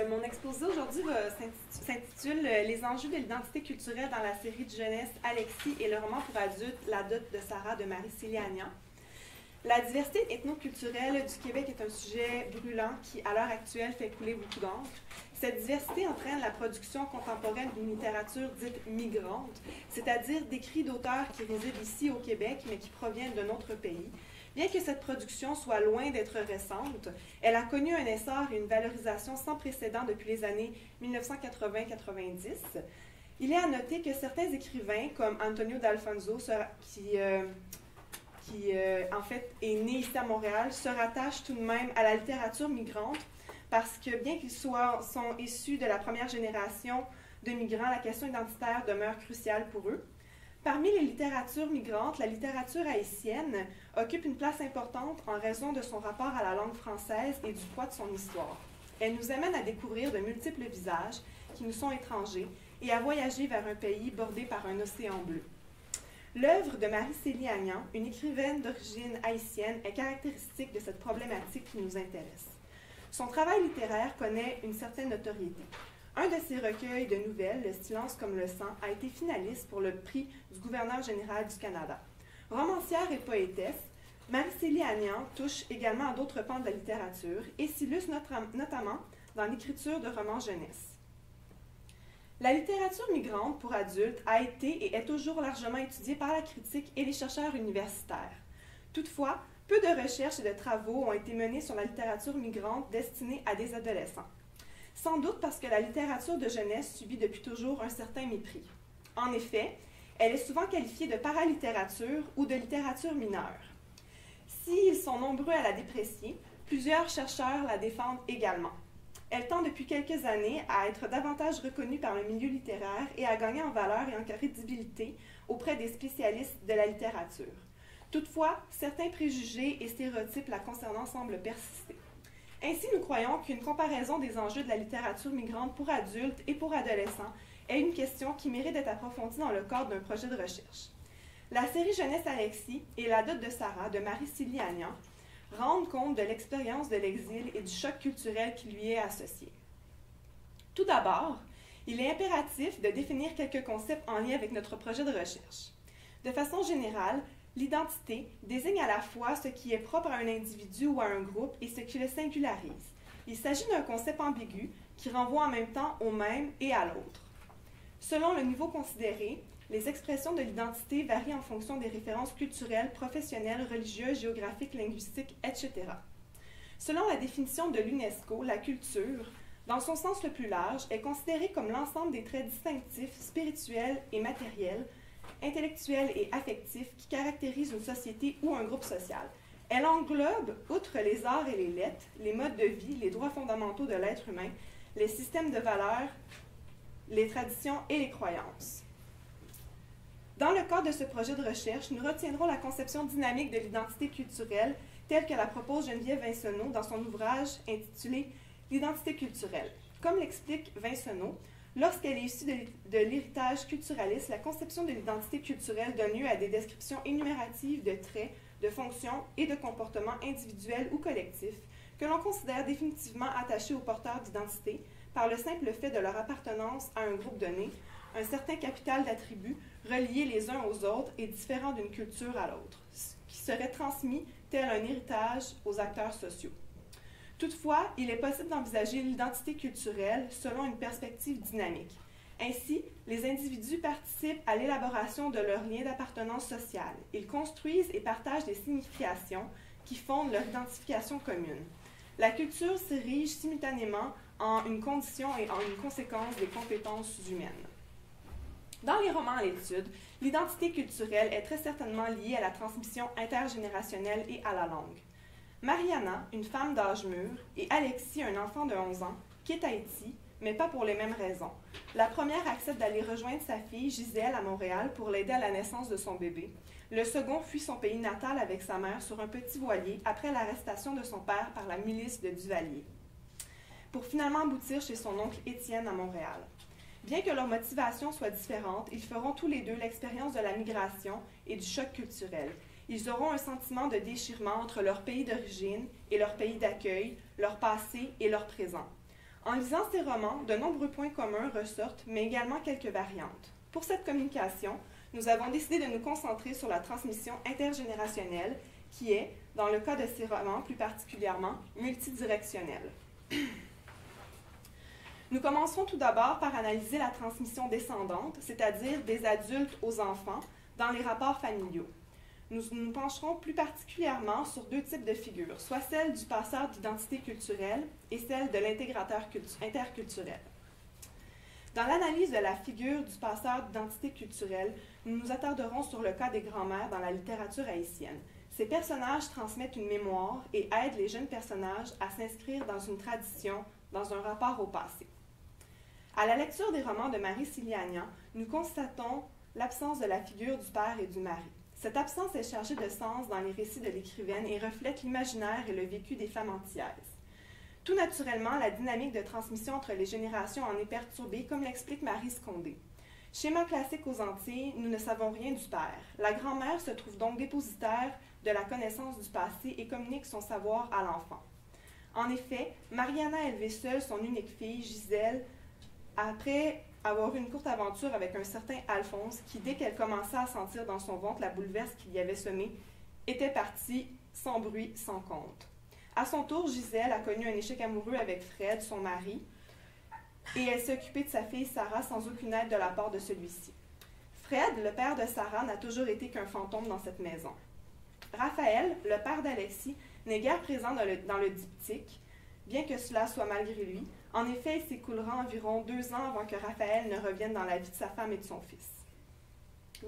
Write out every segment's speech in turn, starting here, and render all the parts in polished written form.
Mon exposé aujourd'hui s'intitule Les enjeux de l'identité culturelle dans la série de jeunesse Alexis et le roman pour adultes La dot de Sarah de Marie-Célie Agnan. La diversité ethnoculturelle du Québec est un sujet brûlant qui, à l'heure actuelle, fait couler beaucoup d'encre. Cette diversité entraîne la production contemporaine d'une littérature dite migrante, c'est-à-dire d'écrits d'auteurs qui résident ici au Québec mais qui proviennent d'un autre pays. Bien que cette production soit loin d'être récente, elle a connu un essor et une valorisation sans précédent depuis les années 1980-90. Il est à noter que certains écrivains, comme Antonio D'Alfonso, qui en fait est né ici à Montréal, se rattachent tout de même à la littérature migrante parce que bien qu'ils sont issus de la première génération de migrants, la question identitaire demeure cruciale pour eux. Parmi les littératures migrantes, la littérature haïtienne occupe une place importante en raison de son rapport à la langue française et du poids de son histoire. Elle nous amène à découvrir de multiples visages qui nous sont étrangers et à voyager vers un pays bordé par un océan bleu. L'œuvre de Marie-Célie Agnan, une écrivaine d'origine haïtienne, est caractéristique de cette problématique qui nous intéresse. Son travail littéraire connaît une certaine notoriété. Un de ses recueils de nouvelles, Le silence comme le sang, a été finaliste pour le prix du gouverneur général du Canada. Romancière et poétesse, Marie-Célie Agnan touche également à d'autres pans de la littérature et s'illustre notamment dans l'écriture de romans jeunesse. La littérature migrante pour adultes a été et est toujours largement étudiée par la critique et les chercheurs universitaires. Toutefois, peu de recherches et de travaux ont été menés sur la littérature migrante destinée à des adolescents. Sans doute parce que la littérature de jeunesse subit depuis toujours un certain mépris. En effet, elle est souvent qualifiée de paralittérature ou de littérature mineure. S'ils sont nombreux à la déprécier, plusieurs chercheurs la défendent également. Elle tend depuis quelques années à être davantage reconnue par le milieu littéraire et à gagner en valeur et en crédibilité auprès des spécialistes de la littérature. Toutefois, certains préjugés et stéréotypes la concernant semblent persister. Ainsi, nous croyons qu'une comparaison des enjeux de la littérature migrante pour adultes et pour adolescents est une question qui mérite d'être approfondie dans le cadre d'un projet de recherche. La série Jeunesse Alexis et La dot de Sarah de Marie-Célie Agnan rendent compte de l'expérience de l'exil et du choc culturel qui lui est associé. Tout d'abord, il est impératif de définir quelques concepts en lien avec notre projet de recherche. De façon générale, l'identité désigne à la fois ce qui est propre à un individu ou à un groupe et ce qui le singularise. Il s'agit d'un concept ambigu qui renvoie en même temps au même et à l'autre. Selon le niveau considéré, les expressions de l'identité varient en fonction des références culturelles, professionnelles, religieuses, géographiques, linguistiques, etc. Selon la définition de l'UNESCO, la culture, dans son sens le plus large, est considérée comme l'ensemble des traits distinctifs, spirituels et matériels, intellectuels et affectifs qui caractérisent une société ou un groupe social. Elle englobe, outre les arts et les lettres, les modes de vie, les droits fondamentaux de l'être humain, les systèmes de valeurs, les traditions et les croyances. Dans le cadre de ce projet de recherche, nous retiendrons la conception dynamique de l'identité culturelle telle que la propose Geneviève Vincenot dans son ouvrage intitulé « L'identité culturelle ». Comme l'explique Vincenot, lorsqu'elle est issue de l'héritage culturaliste, la conception de l'identité culturelle donne lieu à des descriptions énumératives de traits, de fonctions et de comportements individuels ou collectifs que l'on considère définitivement attachés aux porteurs d'identité par le simple fait de leur appartenance à un groupe donné, un certain capital d'attributs reliés les uns aux autres et différents d'une culture à l'autre, qui serait transmis tel un héritage aux acteurs sociaux. Toutefois, il est possible d'envisager l'identité culturelle selon une perspective dynamique. Ainsi, les individus participent à l'élaboration de leur lien d'appartenance sociale. Ils construisent et partagent des significations qui fondent leur identification commune. La culture s'érige simultanément en une condition et en une conséquence des compétences humaines. Dans les romans à l'étude, l'identité culturelle est très certainement liée à la transmission intergénérationnelle et à la langue. Mariana, une femme d'âge mûr, et Alexis, un enfant de 11 ans, quittent Haïti, mais pas pour les mêmes raisons. La première accepte d'aller rejoindre sa fille, Gisèle, à Montréal pour l'aider à la naissance de son bébé. Le second fuit son pays natal avec sa mère sur un petit voilier après l'arrestation de son père par la milice de Duvalier, pour finalement aboutir chez son oncle Étienne à Montréal. Bien que leurs motivations soient différentes, ils feront tous les deux l'expérience de la migration et du choc culturel. Ils auront un sentiment de déchirement entre leur pays d'origine et leur pays d'accueil, leur passé et leur présent. En lisant ces romans, de nombreux points communs ressortent, mais également quelques variantes. Pour cette communication, nous avons décidé de nous concentrer sur la transmission intergénérationnelle, qui est, dans le cas de ces romans plus particulièrement, multidirectionnelle. Nous commencerons tout d'abord par analyser la transmission descendante, c'est-à-dire des adultes aux enfants, dans les rapports familiaux. Nous nous pencherons plus particulièrement sur deux types de figures, soit celle du passeur d'identité culturelle et celle de l'intégrateur interculturel. Dans l'analyse de la figure du passeur d'identité culturelle, nous nous attarderons sur le cas des grands-mères dans la littérature haïtienne. Ces personnages transmettent une mémoire et aident les jeunes personnages à s'inscrire dans une tradition, dans un rapport au passé. À la lecture des romans de Marie Siliania, nous constatons l'absence de la figure du père et du mari. Cette absence est chargée de sens dans les récits de l'écrivaine et reflète l'imaginaire et le vécu des femmes antillaises. Tout naturellement, la dynamique de transmission entre les générations en est perturbée, comme l'explique Marie Scondé. Schéma classique aux Antilles, nous ne savons rien du père. La grand-mère se trouve donc dépositaire de la connaissance du passé et communique son savoir à l'enfant. En effet, Mariana a élevé seule son unique fille, Gisèle, après avoir eu une courte aventure avec un certain Alphonse, qui, dès qu'elle commençait à sentir dans son ventre la bouleverse qu'il y avait semée, était partie sans bruit, sans compte. À son tour, Gisèle a connu un échec amoureux avec Fred, son mari, et elle s'est occupée de sa fille Sarah sans aucune aide de la part de celui-ci. Fred, le père de Sarah, n'a toujours été qu'un fantôme dans cette maison. Raphaël, le père d'Alexis, n'est guère présent dans le diptyque, bien que cela soit malgré lui. En effet, il s'écoulera environ 2 ans avant que Raphaël ne revienne dans la vie de sa femme et de son fils.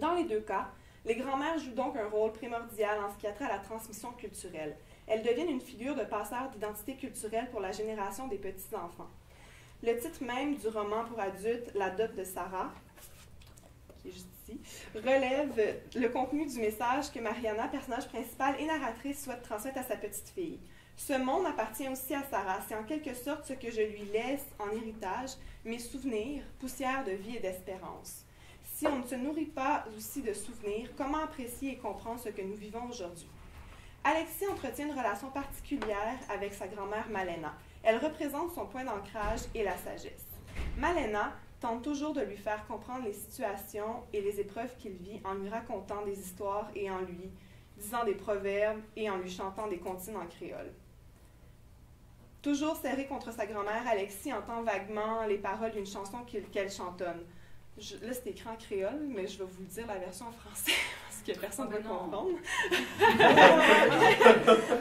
Dans les deux cas, les grands-mères jouent donc un rôle primordial en ce qui a trait à la transmission culturelle. Elles deviennent une figure de passeur d'identité culturelle pour la génération des petits-enfants. Le titre même du roman pour adultes, La dot de Sarah, qui est juste ici, relève le contenu du message que Mariana, personnage principal et narratrice, souhaite transmettre à sa petite fille. Ce monde appartient aussi à Sarah. C'est en quelque sorte ce que je lui laisse en héritage, mes souvenirs, poussière de vie et d'espérance. Si on ne se nourrit pas aussi de souvenirs, comment apprécier et comprendre ce que nous vivons aujourd'hui? Alexis entretient une relation particulière avec sa grand-mère Malena. Elle représente son point d'ancrage et la sagesse. Malena tente toujours de lui faire comprendre les situations et les épreuves qu'il vit en lui racontant des histoires et en lui disant des proverbes et en lui chantant des comptines en créole. Toujours serré contre sa grand-mère, Alexis entend vaguement les paroles d'une chanson qu'elle chantonne. Là, c'est écrit en créole, mais je vais vous dire la version en français, parce que personne ne va comprendre.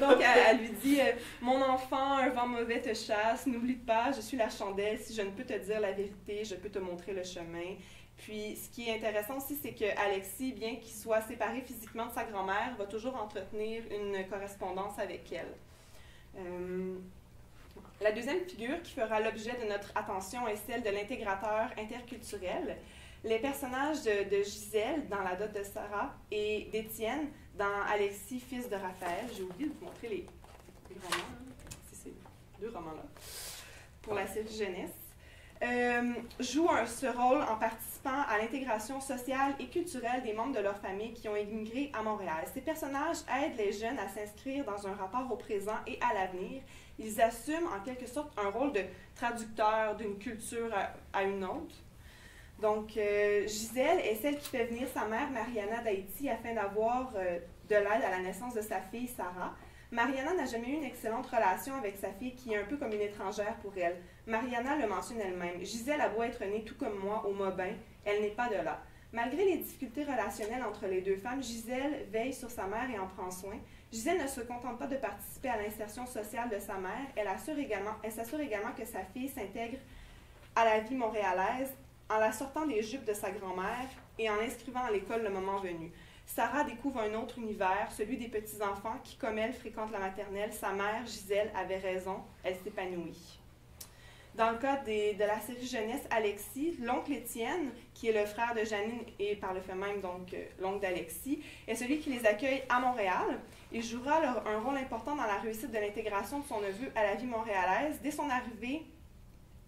Donc, elle lui dit « Mon enfant, un vent mauvais te chasse, n'oublie pas, je suis la chandelle, si je ne peux te dire la vérité, je peux te montrer le chemin. » Puis, ce qui est intéressant aussi, c'est que Alexis, bien qu'il soit séparé physiquement de sa grand-mère, va toujours entretenir une correspondance avec elle. La deuxième figure qui fera l'objet de notre attention est celle de l'intégrateur interculturel. Les personnages de Gisèle dans La dot de Sarah et d'Étienne dans Alexis, fils de Raphaël. J'ai oublié de vous montrer les romans. C'est ces 2 romans-là. Pour la série jeunesse. Jouent ce rôle en participant à l'intégration sociale et culturelle des membres de leur famille qui ont émigré à Montréal. Ces personnages aident les jeunes à s'inscrire dans un rapport au présent et à l'avenir. Ils assument en quelque sorte un rôle de traducteur d'une culture à une autre. Donc, Gisèle est celle qui fait venir sa mère Mariana d'Haïti afin d'avoir de l'aide à la naissance de sa fille Sarah. Mariana n'a jamais eu une excellente relation avec sa fille qui est un peu comme une étrangère pour elle. Mariana le mentionne elle-même. Gisèle a beau être née tout comme moi au Mobin, elle n'est pas de là. Malgré les difficultés relationnelles entre les deux femmes, Gisèle veille sur sa mère et en prend soin. Gisèle ne se contente pas de participer à l'insertion sociale de sa mère, elle s'assure également que sa fille s'intègre à la vie montréalaise en la sortant des jupes de sa grand-mère et en l'inscrivant à l'école le moment venu. Sarah découvre un autre univers, celui des petits-enfants qui, comme elle, fréquentent la maternelle. Sa mère, Gisèle, avait raison, elle s'épanouit. Dans le cas de la série jeunesse, Alexis, l'oncle Étienne, qui est le frère de Janine et par le fait même donc l'oncle d'Alexis, est celui qui les accueille à Montréal. Il jouera un rôle important dans la réussite de l'intégration de son neveu à la vie montréalaise. Dès son arrivée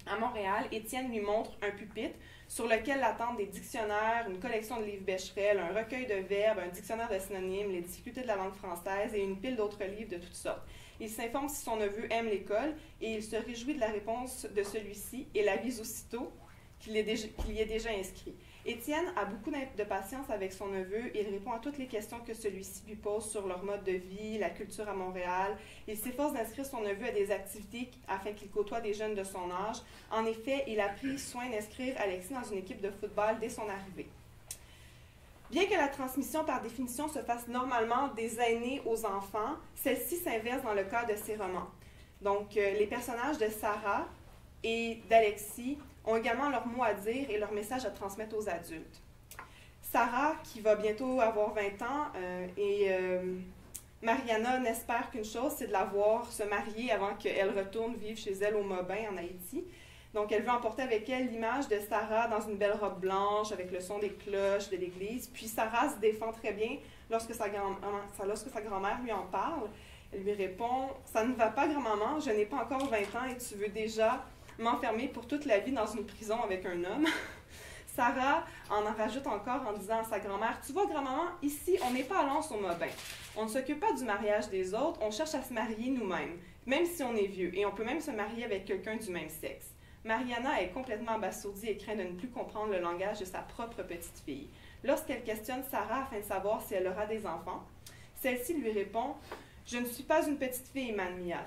à Montréal, Étienne lui montre un pupitre sur lequel l'attendent des dictionnaires, une collection de livres Becherel, un recueil de verbes, un dictionnaire de synonymes, les difficultés de la langue française et une pile d'autres livres de toutes sortes. Il s'informe si son neveu aime l'école et il se réjouit de la réponse de celui-ci et l'avise aussitôt qu'il y est déjà inscrit. Étienne a beaucoup de patience avec son neveu. Il répond à toutes les questions que celui-ci lui pose sur leur mode de vie, la culture à Montréal. Il s'efforce d'inscrire son neveu à des activités afin qu'il côtoie des jeunes de son âge. En effet, il a pris soin d'inscrire Alexis dans une équipe de football dès son arrivée. Bien que la transmission par définition se fasse normalement des aînés aux enfants, celle-ci s'inverse dans le cas de ces romans. Donc, les personnages de Sarah et d'Alexis ont également leur mot à dire et leur message à transmettre aux adultes. Sarah, qui va bientôt avoir 20 ans, et Mariana n'espère qu'une chose, c'est de la voir se marier avant qu'elle retourne vivre chez elle au Mobin, en Haïti. Donc, elle veut emporter avec elle l'image de Sarah dans une belle robe blanche, avec le son des cloches de l'église. Puis Sarah se défend très bien lorsque sa grand-mère lui en parle. Elle lui répond « Ça ne va pas, grand-maman, je n'ai pas encore 20 ans et tu veux déjà m'enfermer pour toute la vie dans une prison avec un homme. » Sarah en rajoute encore en disant à sa grand-mère « Tu vois, grand-maman, ici, on n'est pas à l'anse au Mobin. On ne s'occupe pas du mariage des autres, on cherche à se marier nous-mêmes, même si on est vieux, et on peut même se marier avec quelqu'un du même sexe. » Mariana est complètement abasourdie et craint de ne plus comprendre le langage de sa propre petite fille. Lorsqu'elle questionne Sarah afin de savoir si elle aura des enfants, celle-ci lui répond « Je ne suis pas une petite fille, Manmia.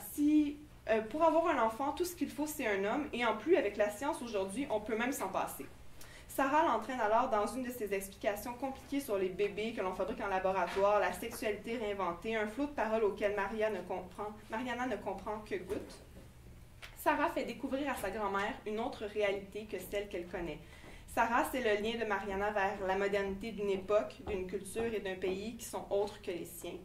Pour avoir un enfant, tout ce qu'il faut, c'est un homme, et en plus, avec la science aujourd'hui, on peut même s'en passer. » Sarah l'entraîne alors dans une de ses explications compliquées sur les bébés que l'on fabrique en laboratoire, la sexualité réinventée, un flot de paroles auquel Mariana ne comprend que goutte. Sarah fait découvrir à sa grand-mère une autre réalité que celle qu'elle connaît. Sarah, c'est le lien de Mariana vers la modernité d'une époque, d'une culture et d'un pays qui sont autres que les siens.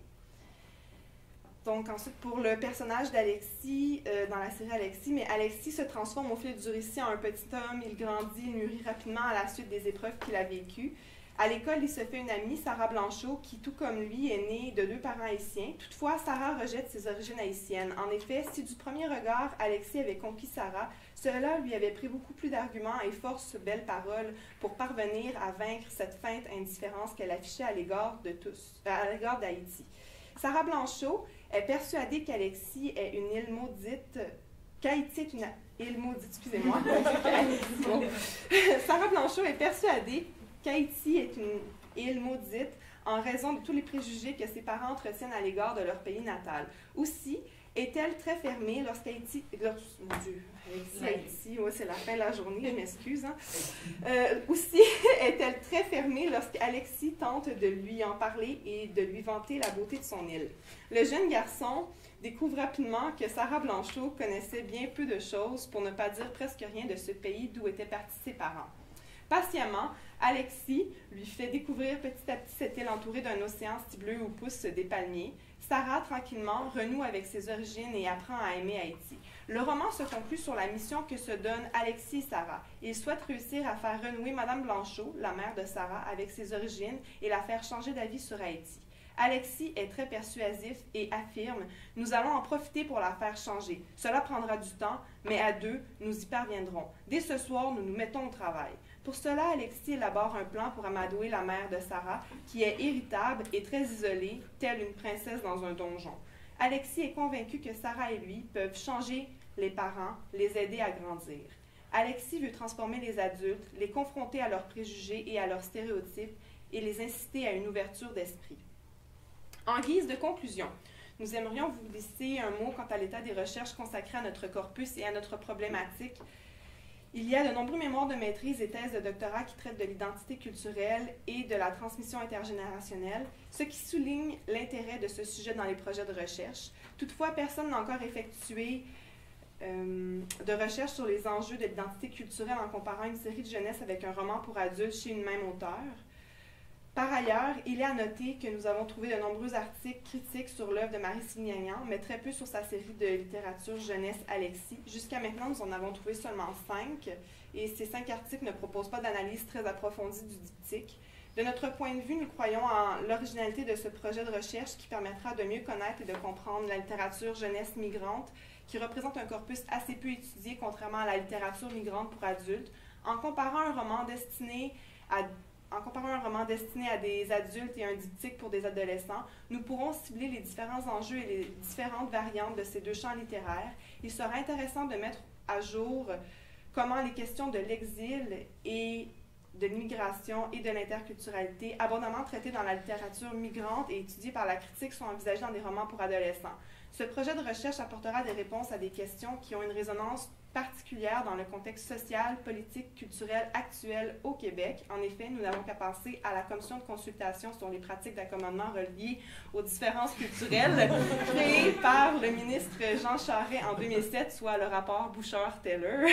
Donc ensuite, pour le personnage d'Alexis, dans la série Alexis, mais Alexis se transforme au fil du récit en un petit homme, il grandit, il mûrit rapidement à la suite des épreuves qu'il a vécues. À l'école, il se fait une amie, Sarah Blanchot, qui, tout comme lui, est née de 2 parents haïtiens. Toutefois, Sarah rejette ses origines haïtiennes. En effet, si du premier regard, Alexis avait conquis Sarah, cela lui avait pris beaucoup plus d'arguments et force belles paroles pour parvenir à vaincre cette feinte indifférence qu'elle affichait à l'égard d'Haïti. Sarah Blanchot est persuadée qu'Alexis est une île maudite, qu'Haïti est une île maudite, excusez-moi. Sarah Blanchot est persuadée qu'Haïti est une île maudite en raison de tous les préjugés que ses parents entretiennent à l'égard de leur pays natal. Aussi, est-elle très fermée lorsqu'Haïti... Mon Dieu, Haïti, ouais, c'est la fin de la journée, je m'excuse. Hein. Aussi, est-elle très fermée lorsqu'Alexis tente de lui en parler et de lui vanter la beauté de son île. Le jeune garçon découvre rapidement que Sarah Blanchot connaissait bien peu de choses, pour ne pas dire presque rien, de ce pays d'où étaient partis ses parents. Patiemment, Alexis lui fait découvrir petit à petit cette île entourée d'un océan si bleu où poussent des palmiers. Sarah, tranquillement, renoue avec ses origines et apprend à aimer Haïti. Le roman se conclut sur la mission que se donnent Alexis et Sarah. Ils souhaitent réussir à faire renouer Madame Blanchot, la mère de Sarah, avec ses origines et la faire changer d'avis sur Haïti. Alexis est très persuasif et affirme « Nous allons en profiter pour la faire changer. Cela prendra du temps, mais à 2, nous y parviendrons. Dès ce soir, nous nous mettons au travail. » Pour cela, Alexis élabore un plan pour amadouer la mère de Sarah, qui est irritable et très isolée, telle une princesse dans un donjon. Alexis est convaincu que Sarah et lui peuvent changer les parents, les aider à grandir. Alexis veut transformer les adultes, les confronter à leurs préjugés et à leurs stéréotypes et les inciter à une ouverture d'esprit. En guise de conclusion, nous aimerions vous glisser un mot quant à l'état des recherches consacrées à notre corpus et à notre problématique. Il y a de nombreux mémoires de maîtrise et thèses de doctorat qui traitent de l'identité culturelle et de la transmission intergénérationnelle, ce qui souligne l'intérêt de ce sujet dans les projets de recherche. Toutefois, personne n'a encore effectué de recherche sur les enjeux de l'identité culturelle en comparant une série de jeunesse avec un roman pour adultes chez une même auteure. Par ailleurs, il est à noter que nous avons trouvé de nombreux articles critiques sur l'œuvre de Marie Signagnan, mais très peu sur sa série de littérature jeunesse Alexis. Jusqu'à maintenant, nous en avons trouvé seulement 5, et ces 5 articles ne proposent pas d'analyse très approfondie du diptyque. De notre point de vue, nous croyons en l'originalité de ce projet de recherche qui permettra de mieux connaître et de comprendre la littérature jeunesse migrante, qui représente un corpus assez peu étudié contrairement à la littérature migrante pour adultes, en comparant un roman destiné à en comparant un roman destiné à des adultes et un diptyque pour des adolescents, nous pourrons cibler les différents enjeux et les différentes variantes de ces deux champs littéraires. Il sera intéressant de mettre à jour comment les questions de l'exil et de l'immigration et de l'interculturalité, abondamment traitées dans la littérature migrante et étudiées par la critique, sont envisagées dans des romans pour adolescents. Ce projet de recherche apportera des réponses à des questions qui ont une résonance particulière dans le contexte social, politique, culturel actuel au Québec. En effet, nous n'avons qu'à penser à la commission de consultation sur les pratiques d'accommodement reliées aux différences culturelles créée par le ministre Jean Charest en 2007, soit le rapport Bouchard-Taylor,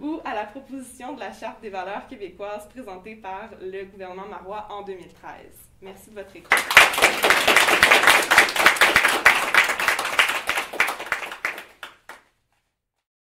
ou à la proposition de la Charte des valeurs québécoises présentée par le gouvernement Marois en 2013. Merci de votre écoute.